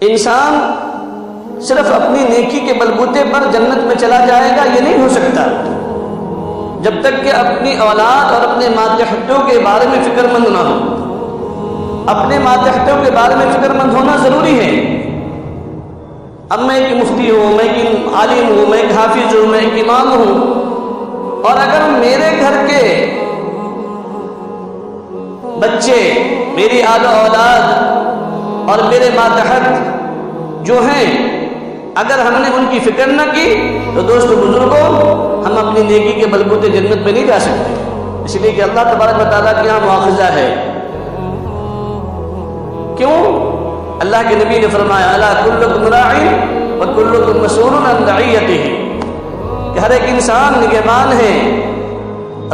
انسان صرف اپنی نیکی کے بلبوتے پر جنت میں چلا جائے گا، یہ نہیں ہو سکتا جب تک کہ اپنی اولاد اور اپنے ماتحتوں کے بارے میں فکر مند نہ ہو۔ اپنے ماتحتوں کے بارے میں فکر مند ہونا ضروری ہے۔ اب میں ایک مفتی ہوں، میں ایک عالم ہوں، میں ایک حافظ ہوں، میں ایک امام ہوں، اور اگر میرے گھر کے بچے، میری آل و اولاد اور میرے ماتحت جو ہیں، اگر ہم نے ان کی فکر نہ کی تو دوست بزرگوں ہم اپنی نیکی کے بلبوتے جنت میں نہیں جا سکتے، اس لیے کہ اللہ تبارک و تعالیٰ کے یہاں مواخذہ ہے۔ کیوں؟ اللہ کے نبی نے فرمایا الا کلکم راع وکلکم مسئول عن رعیتہ، کہ ہر ایک انسان نگہبان ہے،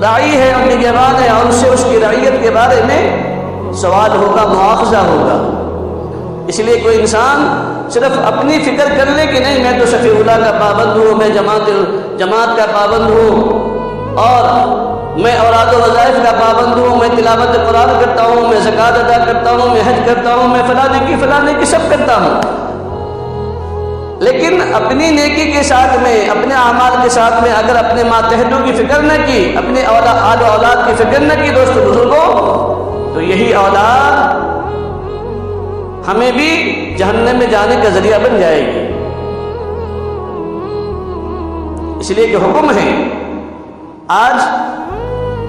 راعی ہے اور نگہبان ہے، اور اس سے اس کی رعیت کے بارے میں سوال ہوگا، مواخذہ ہوگا۔ اس لیے کوئی انسان صرف اپنی فکر کر لے کہ نہیں میں تو صفی اولیٰ کا پابند ہوں، میں جماعت کا پابند ہوں، اور میں اوراد و وظائف کا پابند ہوں، میں تلاوت قرآن کرتا ہوں، میں زکوٰۃ ادا کرتا ہوں، میں حج کرتا ہوں، میں فلاں کی سب کرتا ہوں، لیکن اپنی نیکی کے ساتھ میں، اپنے اعمال کے ساتھ میں اگر اپنے ماتحتوں کی فکر نہ کی، اپنے آل و اولاد کی فکر نہ کی دوست بزرگوں، تو یہی اولاد ہمیں بھی جہنم میں جانے کا ذریعہ بن جائے گی۔ اس لیے کہ حکم ہے، آج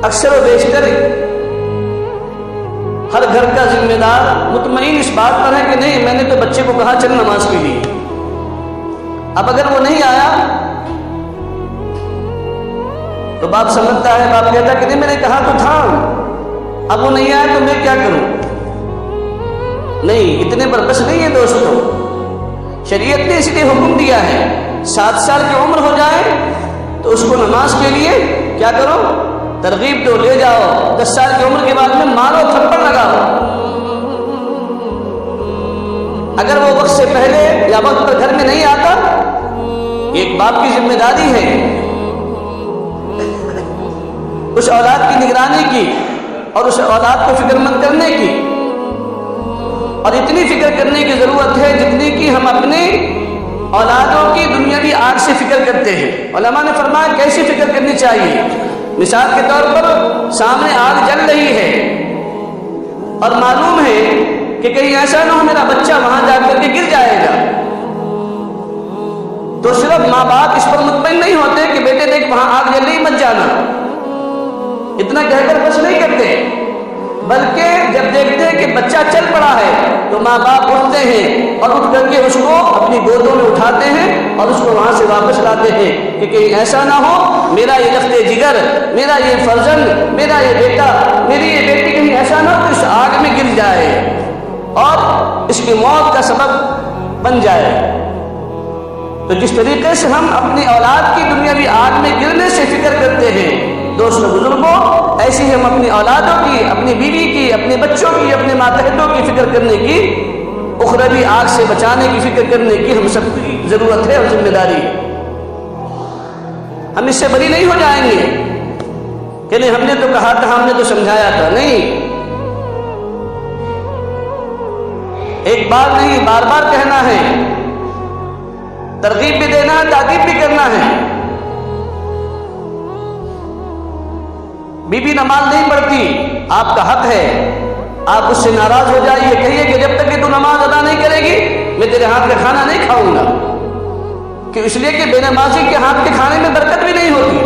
اکثر و بیشتر ہر گھر کا ذمہ دار مطمئن اس بات پر ہے کہ نہیں میں نے تو بچے کو کہا چل نماز کے لیے، اب اگر وہ نہیں آیا تو باپ سمجھتا ہے، باپ کہتا ہے کہ نہیں میں نے کہا تو تھا، اب وہ نہیں آیا تو میں کیا کروں؟ نہیں، اتنے پر بس نہیں ہے دوستو، شریعت نے اس لیے حکم دیا ہے 7 سال کی عمر ہو جائے تو اس کو نماز کے لیے کیا کرو؟ ترغیب دو، لے جاؤ، 10 سال کی عمر کے بعد میں مارو، تھپڑ لگاؤ۔ اگر وہ وقت سے پہلے یا وقت پر گھر میں نہیں آتا، ایک باپ کی ذمہ داری ہے اس اولاد کی نگرانی کی اور اس اولاد کو فکر مند کرنے کی، اور اتنی فکر کرنے کی ضرورت ہے جتنی کہ ہم اپنے اولادوں کی دنیاوی آگ سے فکر کرتے ہیں۔ علماء نے فرمایا کیسی فکر کرنی چاہیے؟ مثال کے طور پر سامنے آگ جل رہی ہے اور معلوم ہے کہ کہیں ایسا نہ ہو میرا بچہ وہاں جا کر کے گر جائے گا، تو صرف ماں باپ اس پر مطمئن نہیں ہوتے کہ بیٹے دیکھ وہاں آگ جل رہی مت جانا، اتنا کہہ کر بس نہیں کرتے، بلکہ جب دیکھتے ہیں کہ بچہ چل پڑا ہے تو ماں باپ اٹھتے ہیں اور اٹھ کر کے اس کو اپنی گودوں میں اٹھاتے ہیں اور اس کو وہاں سے واپس لاتے ہیں کہ کہیں ایسا نہ ہو میرا یہ لخت جگر، میرا یہ فرزند، میرا یہ بیٹا، میری یہ بیٹی کہیں ایسا نہ ہو کہ اس آگ میں گر جائے اور اس کی موت کا سبب بن جائے۔ تو جس طریقے سے ہم اپنی اولاد کی دنیاوی آگ میں گرنے سے فکر کرتے ہیں دوست بزرگوں، ایسی ہم اپنی اولادوں کی، اپنی بیوی کی، اپنے بچوں کی، اپنے ماتحتوں کی فکر کرنے کی، اخروی آگ سے بچانے کی فکر کرنے کی ہم سب کی ضرورت ہے اور ذمہ داری ہے۔ ہم اس سے بری نہیں ہو جائیں گے کہ نہیں ہم نے تو کہا تھا، ہم نے تو سمجھایا تھا، نہیں، ایک بار نہیں بار بار کہنا ہے، ترغیب بھی دینا ہے، تاکید بھی کرنا ہے۔ بی بی نماز نہیں پڑھتی، آپ کا حق ہے، آپ اس سے ناراض ہو جائیے، کہیے کہ جب تک کہ تو نماز ادا نہیں کرے گی میں تیرے ہاتھ کا کھانا نہیں کھاؤں گا، کہ اس لیے کہ بے نمازی کے ہاتھ کے کھانے میں برکت بھی نہیں ہوتی۔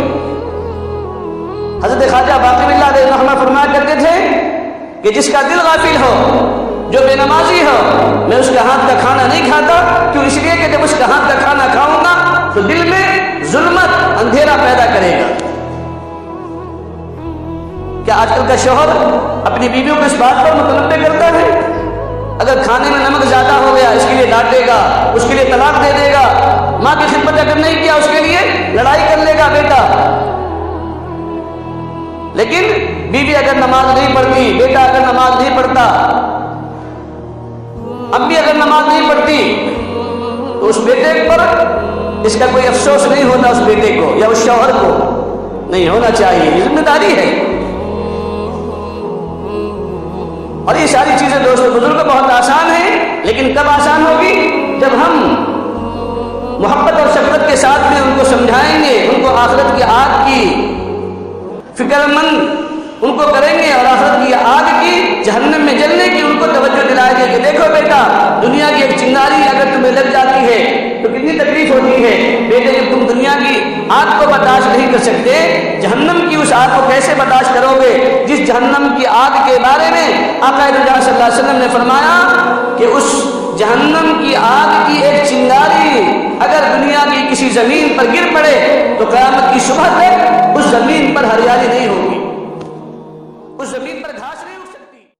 حضرت خواجہ باقی باللہ علیہ رحمہ فرمایا کرتے تھے کہ جس کا دل غافل ہو، جو بے نمازی ہو، میں اس کے ہاتھ کا کھانا نہیں کھاتا، کیوں؟ اس لیے کہ جب اس کا ہاتھ کا کھانا کھاؤں گا تو دل میں ظلمت، اندھیرا پیدا کرے گا۔ کیا آج کل کا شوہر اپنی بیویوں کو اس بات پر متنبہ کرتا ہے؟ اگر کھانے میں نمک زیادہ ہو گیا اس کے لیے ڈانٹے گا، اس کے لیے طلاق دے دے گا، ماں کی خدمت اگر نہیں کیا اس کے لیے لڑائی کر لے گا بیٹا۔ لیکن بیوی اگر نماز نہیں پڑھتی، بیٹا اگر نماز نہیں پڑھتا، امی اگر نماز نہیں پڑھتی تو اس بیٹے پر اس کا کوئی افسوس نہیں ہوتا، اس بیٹے کو یا اس شوہر کو نہیں ہونا چاہیے، یہ ذمہ داری ہے۔ اور یہ ساری چیزیں دوستوں بزرگ بہت آسان ہیں، لیکن کب آسان ہوگی؟ جب ہم محبت اور شفقت کے ساتھ میں ان کو سمجھائیں گے، ان کو آخرت کی آگ کی فکر مند ان کو کریں گے، اور آخرت کی آگ کی، جہنم میں جلنے کی ان کو توجہ دلائیں گے کہ دیکھو بیٹا، دنیا کی ایک چنگاری اگر تمہیں لگ جاتی ہے تو کتنی تکلیف ہوتی ہے بیٹے، جب تم دنیا کی آگ کو برداشت نہیں کر سکتے، جہنم کی اس آگ کو کیسے برداشت کرو گے جس جہنم کی آگ کے بارے میں آقا رضا صلی اللہ علیہ وسلم نے فرمایا کہ اس جہنم کی آگ کی ایک چنگاری اگر دنیا کی کسی زمین پر گر پڑے تو قیامت کی صبح تک اس زمین پر ہریالی